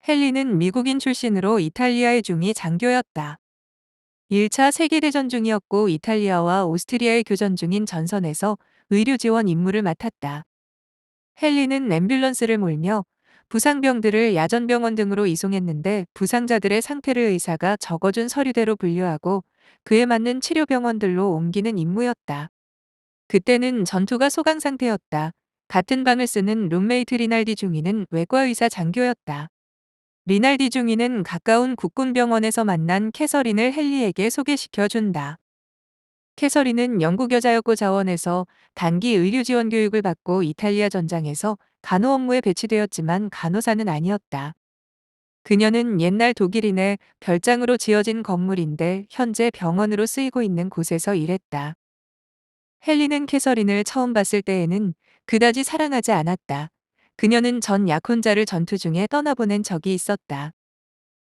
헨리는 미국인 출신으로 이탈리아의 중위 장교였다. 1차 세계대전 중이었고 이탈리아와 오스트리아의 교전 중인 전선에서 의료 지원 임무를 맡았다. 헨리는 앰뷸런스를 몰며 부상병들을 야전병원 등으로 이송했는데 부상자들의 상태를 의사가 적어준 서류대로 분류하고 그에 맞는 치료병원들로 옮기는 임무였다. 그때는 전투가 소강 상태였다. 같은 방을 쓰는 룸메이트 리날디 중위는 외과의사 장교였다. 리날디 중위는 가까운 국군병원에서 만난 캐서린을 헨리에게 소개시켜 준다. 캐서린은 영국 여자였고 자원에서 단기 의료 지원 교육을 받고 이탈리아 전장에서 간호 업무에 배치되었지만 간호사는 아니었다. 그녀는 옛날 독일인의 별장으로 지어진 건물인데 현재 병원으로 쓰이고 있는 곳에서 일했다. 헨리는 캐서린을 처음 봤을 때에는 그다지 사랑하지 않았다. 그녀는 전 약혼자를 전투 중에 떠나보낸 적이 있었다.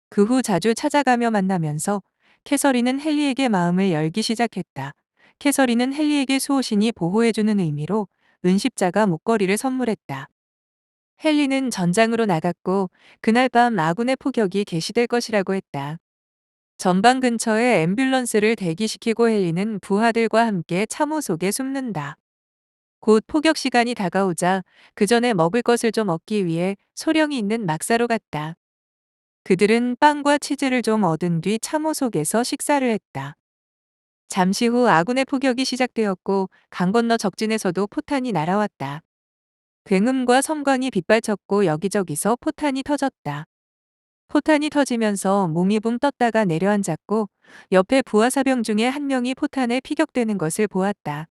그 후 자주 찾아가며 만나면서 캐서린은 헨리에게 마음을 열기 시작했다. 캐서린은 헨리에게 수호신이 보호해주는 의미로 은십자가 목걸이를 선물했다. 헨리는 전장으로 나갔고 그날 밤 아군의 포격이 개시될 것이라고 했다. 전방 근처에 앰뷸런스를 대기시키고 헨리는 부하들과 함께 참호 속에 숨는다. 곧 포격 시간이 다가오자 그 전에 먹을 것을 좀 얻기 위해 소령이 있는 막사로 갔다. 그들은 빵과 치즈를 좀 얻은 뒤 참호 속에서 식사를 했다. 잠시 후 아군의 포격이 시작되었고 강 건너 적진에서도 포탄이 날아왔다. 굉음과 섬광이 빗발쳤고 여기저기서 포탄이 터졌다. 포탄이 터지면서 몸이 붕 떴다가 내려앉았고 옆에 부하사병 중에 한 명이 포탄에 피격되는 것을 보았다.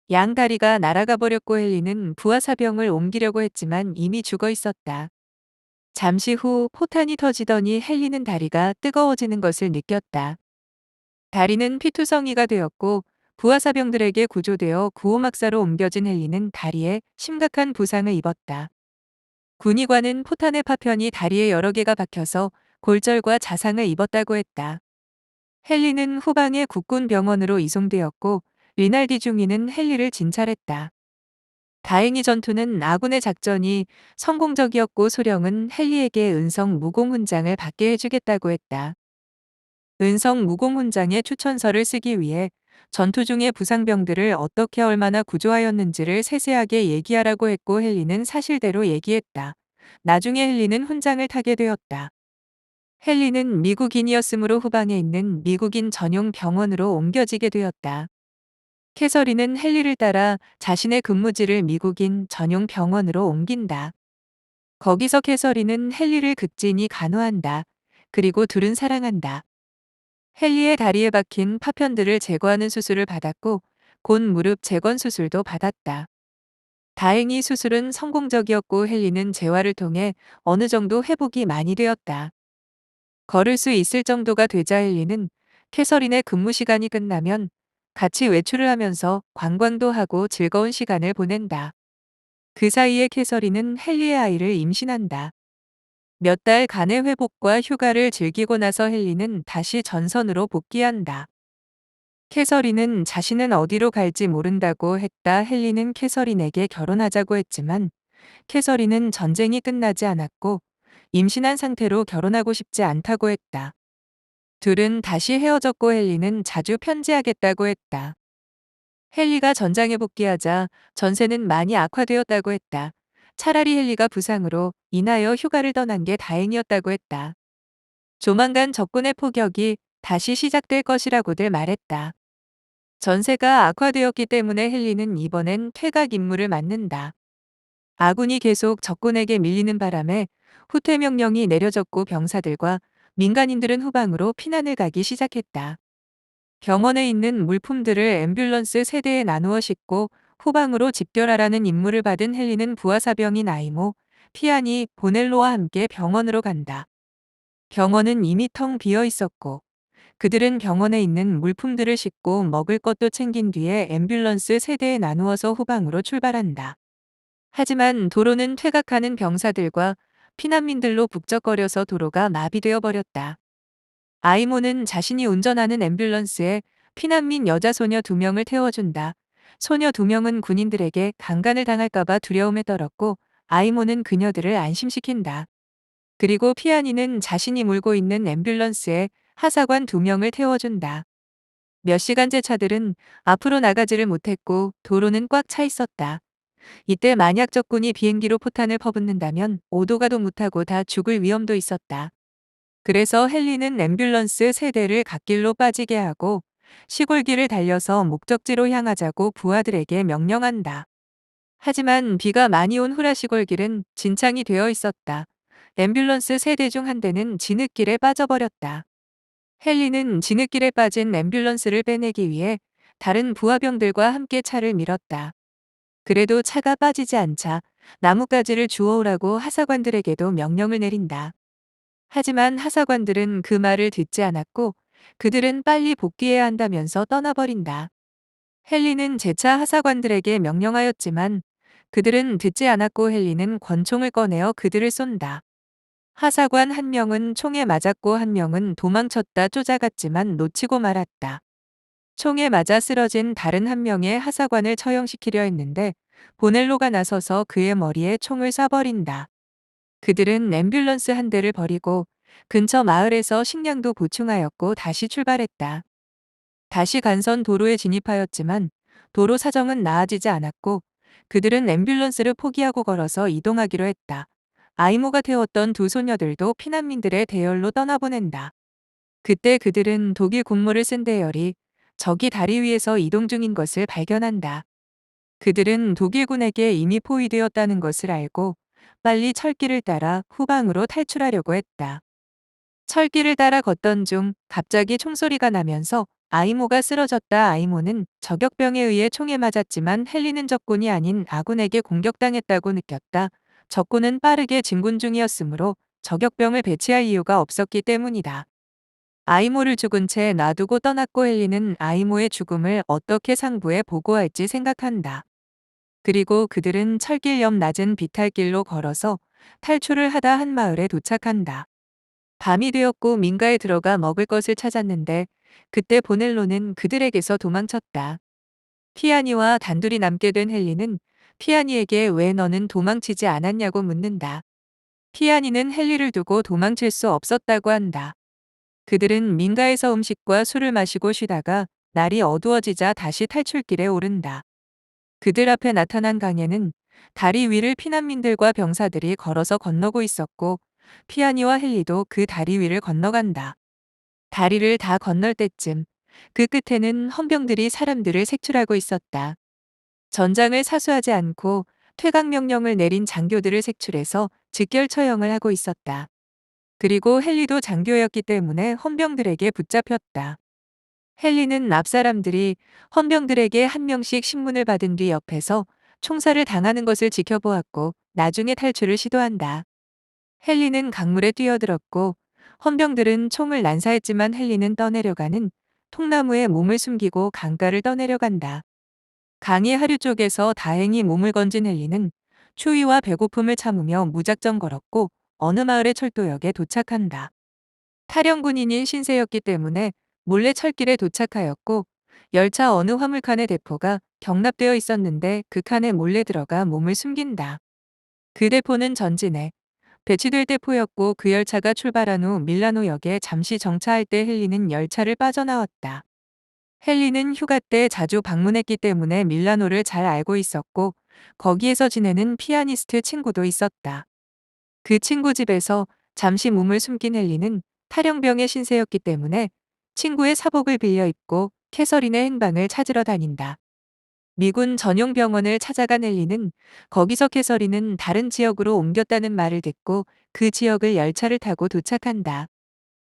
양 다리가 날아가 버렸고 헨리는 부하사병을 옮기려고 했지만 이미 죽어 있었다. 잠시 후 포탄이 터지더니 헨리는 다리가 뜨거워지는 것을 느꼈다. 다리는 피투성이가 되었고 부하사병들에게 구조되어 구호막사로 옮겨진 헨리는 다리에 심각한 부상을 입었다. 군의관은 포탄의 파편이 다리에 여러 개가 박혀서 골절과 자상을 입었다고 했다. 헨리는 후방의 국군 병원으로 이송되었고 리날디 중위는 헨리를 진찰했다. 다행히 전투는 아군의 작전이 성공적이었고 소령은 헨리에게 은성 무공훈장을 받게 해주겠다고 했다. 은성 무공훈장의 추천서를 쓰기 위해 전투 중의 부상병들을 어떻게 얼마나 구조하였는지를 세세하게 얘기하라고 했고 헨리는 사실대로 얘기했다. 나중에 헨리는 훈장을 타게 되었다. 헨리는 미국인이었으므로 후방에 있는 미국인 전용 병원으로 옮겨지게 되었다. 캐서린은 헨리를 따라 자신의 근무지를 미국인 전용 병원으로 옮긴다. 거기서 캐서린은 헨리를 극진히 간호한다. 그리고 둘은 사랑한다. 헨리의 다리에 박힌 파편들을 제거하는 수술을 받았고 곧 무릎 재건 수술도 받았다. 다행히 수술은 성공적이었고 헨리는 재활을 통해 어느 정도 회복이 많이 되었다. 걸을 수 있을 정도가 되자 헨리는 캐서린의 근무 시간이 끝나면 같이 외출을 하면서 관광도 하고 즐거운 시간을 보낸다. 그 사이에 캐서린은 헨리의 아이를 임신한다. 몇 달간의 회복과 휴가를 즐기고 나서 헨리는 다시 전선으로 복귀한다. 캐서린은 자신은 어디로 갈지 모른다고 했다. 헨리는 캐서린에게 결혼하자고 했지만 캐서린은 전쟁이 끝나지 않았고 임신한 상태로 결혼하고 싶지 않다고 했다. 둘은 다시 헤어졌고 헨리는 자주 편지하겠다고 했다. 헨리가 전장에 복귀하자 전세는 많이 악화되었다고 했다. 차라리 헨리가 부상으로 인하여 휴가를 떠난 게 다행이었다고 했다. 조만간 적군의 포격이 다시 시작될 것이라고들 말했다. 전세가 악화되었기 때문에 헨리는 이번엔 퇴각 임무를 맡는다. 아군이 계속 적군에게 밀리는 바람에 후퇴 명령이 내려졌고 병사들과 민간인들은 후방으로 피난을 가기 시작했다. 병원에 있는 물품들을 앰뷸런스 세대에 나누어 싣고 후방으로 집결하라는 임무를 받은 헨리는 부하사병인 아이모, 피아니, 보넬로와 함께 병원으로 간다. 병원은 이미 텅 비어 있었고 그들은 병원에 있는 물품들을 싣고 먹을 것도 챙긴 뒤에 앰뷸런스 세대에 나누어서 후방으로 출발한다. 하지만 도로는 퇴각하는 병사들과 피난민들로 북적거려서 도로가 마비되어 버렸다. 아이모는 자신이 운전하는 앰뷸런스에 피난민 여자 소녀 2명을 태워준다. 소녀 2명은 군인들에게 강간을 당할까봐 두려움에 떨었고 아이모는 그녀들을 안심시킨다. 그리고 피아니는 자신이 몰고 있는 앰뷸런스에 하사관 2명을 태워준다. 몇 시간째 차들은 앞으로 나가지를 못했고 도로는 꽉 차 있었다. 이때 만약 적군이 비행기로 포탄을 퍼붓는다면 오도가도 못하고 다 죽을 위험도 있었다. 그래서 헨리는 앰뷸런스 3대를 갓길로 빠지게 하고 시골길을 달려서 목적지로 향하자고 부하들에게 명령한다. 하지만 비가 많이 온 후라 시골길은 진창이 되어 있었다. 앰뷸런스 3대 중 한 대는 진흙길에 빠져버렸다. 헨리는 진흙길에 빠진 앰뷸런스를 빼내기 위해 다른 부하병들과 함께 차를 밀었다. 그래도 차가 빠지지 않자 나뭇가지를 주워오라고 하사관들에게도 명령을 내린다. 하지만 하사관들은 그 말을 듣지 않았고 그들은 빨리 복귀해야 한다면서 떠나버린다. 헨리는 재차 하사관들에게 명령하였지만 그들은 듣지 않았고 헨리는 권총을 꺼내어 그들을 쏜다. 하사관 1명은 총에 맞았고 1명은 도망쳤다 쫓아갔지만 놓치고 말았다. 총에 맞아 쓰러진 다른 1명의 하사관을 처형시키려 했는데 보넬로가 나서서 그의 머리에 총을 쏴버린다. 그들은 앰뷸런스 1대를 버리고 근처 마을에서 식량도 보충하였고 다시 출발했다. 다시 간선 도로에 진입하였지만 도로 사정은 나아지지 않았고 그들은 앰뷸런스를 포기하고 걸어서 이동하기로 했다. 아이모가 태웠던 2소녀들도 피난민들의 대열로 떠나보낸다. 그때 그들은 독일 군모를 쓴 대열이 적이 다리 위에서 이동 중인 것을 발견한다. 그들은 독일군에게 이미 포위되었다는 것을 알고 빨리 철길을 따라 후방으로 탈출하려고 했다. 철길을 따라 걷던 중 갑자기 총소리가 나면서 아이모가 쓰러졌다. 아이모는 저격병에 의해 총에 맞았지만 헨리는 적군이 아닌 아군에게 공격당했다고 느꼈다. 적군은 빠르게 진군 중이었으므로 저격병을 배치할 이유가 없었기 때문이다. 아이모를 죽은 채 놔두고 떠났고 헨리는 아이모의 죽음을 어떻게 상부에 보고할지 생각한다. 그리고 그들은 철길 옆 낮은 비탈길로 걸어서 탈출을 하다 한 마을에 도착한다. 밤이 되었고 민가에 들어가 먹을 것을 찾았는데 그때 보넬로는 그들에게서 도망쳤다. 피아니와 단둘이 남게 된 헨리는 피아니에게 왜 너는 도망치지 않았냐고 묻는다. 피아니는 헨리를 두고 도망칠 수 없었다고 한다. 그들은 민가에서 음식과 술을 마시고 쉬다가 날이 어두워지자 다시 탈출길에 오른다. 그들 앞에 나타난 강에는 다리 위를 피난민들과 병사들이 걸어서 건너고 있었고 피아니와 헨리도 그 다리 위를 건너간다. 다리를 다 건널 때쯤 그 끝에는 헌병들이 사람들을 색출하고 있었다. 전장을 사수하지 않고 퇴각 명령을 내린 장교들을 색출해서 즉결 처형을 하고 있었다. 그리고 헨리도 장교였기 때문에 헌병들에게 붙잡혔다. 헨리는 앞 사람들이 헌병들에게 1명씩 신문을 받은 뒤 옆에서 총살을 당하는 것을 지켜보았고 나중에 탈출을 시도한다. 헨리는 강물에 뛰어들었고 헌병들은 총을 난사했지만 헨리는 떠내려가는 통나무에 몸을 숨기고 강가를 떠내려간다. 강의 하류 쪽에서 다행히 몸을 건진 헨리는 추위와 배고픔을 참으며 무작정 걸었고 어느 마을의 철도역에 도착한다. 탈영군인인 신세였기 때문에 몰래 철길에 도착하였고 열차 어느 화물칸에 대포가 경납되어 있었는데 그 칸에 몰래 들어가 몸을 숨긴다. 그 대포는 전진해 배치될 대포였고 그 열차가 출발한 후 밀라노역에 잠시 정차할 때 헨리는 열차를 빠져나왔다. 헨리는 휴가 때 자주 방문했기 때문에 밀라노를 잘 알고 있었고 거기에서 지내는 피아니스트 친구도 있었다. 그 친구 집에서 잠시 몸을 숨긴 헨리는 탈영병의 신세였기 때문에 친구의 사복을 빌려 입고 캐서린의 행방을 찾으러 다닌다. 미군 전용 병원을 찾아간 헨리는 거기서 캐서린은 다른 지역으로 옮겼다는 말을 듣고 그 지역을 열차를 타고 도착한다.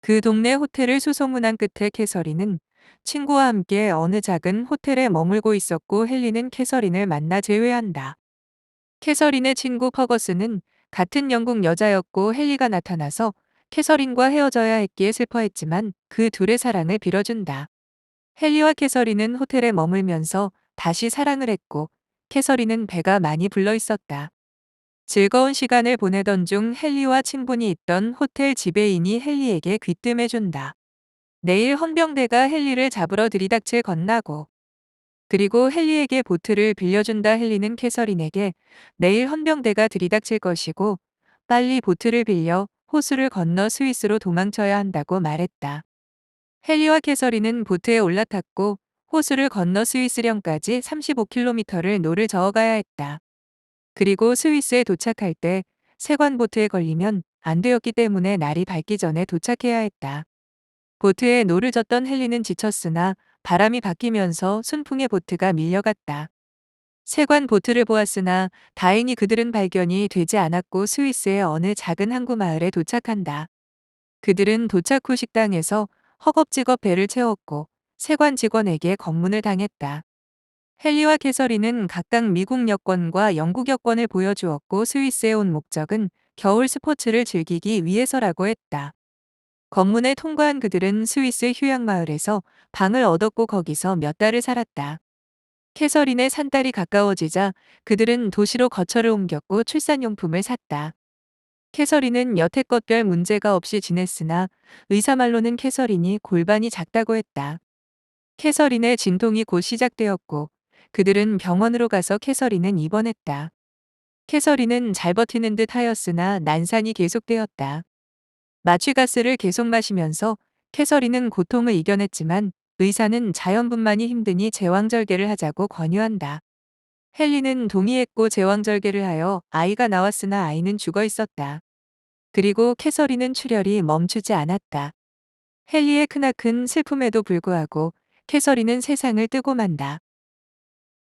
그 동네 호텔을 수소문한 끝에 캐서린은 친구와 함께 어느 작은 호텔에 머물고 있었고 헨리는 캐서린을 만나 제외한다. 캐서린의 친구 퍼거스는 같은 영국 여자였고 헨리가 나타나서 캐서린과 헤어져야 했기에 슬퍼했지만 그 둘의 사랑을 빌어준다. 헨리와 캐서린은 호텔에 머물면서 다시 사랑을 했고 캐서린은 배가 많이 불러 있었다. 즐거운 시간을 보내던 중 헨리와 친분이 있던 호텔 지배인이 헨리에게 귀뜸해준다. 내일 헌병대가 헨리를 잡으러 들이닥칠 건나고 그리고 헨리에게 보트를 빌려준다. 헨리는 캐서린에게 내일 헌병대가 들이닥칠 것이고 빨리 보트를 빌려 호수를 건너 스위스로 도망쳐야 한다고 말했다. 헨리와 캐서린은 보트에 올라탔고 호수를 건너 스위스령까지 35km를 노를 저어가야 했다. 그리고 스위스에 도착할 때 세관 보트에 걸리면 안 되었기 때문에 날이 밝기 전에 도착해야 했다. 보트에 노를 젓던 헨리는 지쳤으나 바람이 바뀌면서 순풍에 보트가 밀려갔다. 세관 보트를 보았으나 다행히 그들은 발견이 되지 않았고 스위스의 어느 작은 항구 마을에 도착한다. 그들은 도착 후 식당에서 허겁지겁 배를 채웠고 세관 직원에게 검문을 당했다. 헨리와 캐서린은 각각 미국 여권과 영국 여권을 보여주었고 스위스에 온 목적은 겨울 스포츠를 즐기기 위해서라고 했다. 검문을 통과한 그들은 스위스 휴양 마을에서 방을 얻었고 거기서 몇 달을 살았다. 캐서린의 산딸이 가까워지자 그들은 도시로 거처를 옮겼고 출산용품을 샀다. 캐서린은 여태껏 별 문제가 없이 지냈으나 의사 말로는 캐서린이 골반이 작다고 했다. 캐서린의 진통이 곧 시작되었고 그들은 병원으로 가서 캐서린은 입원했다. 캐서린은 잘 버티는 듯 하였으나 난산이 계속되었다. 마취가스를 계속 마시면서 캐서린은 고통을 이겨냈지만 의사는 자연분만이 힘드니 제왕절개를 하자고 권유한다. 헨리는 동의했고 제왕절개를 하여 아이가 나왔으나 아이는 죽어 있었다. 그리고 캐서린은 출혈이 멈추지 않았다. 헨리의 크나큰 슬픔에도 불구하고 캐서린은 세상을 뜨고 만다.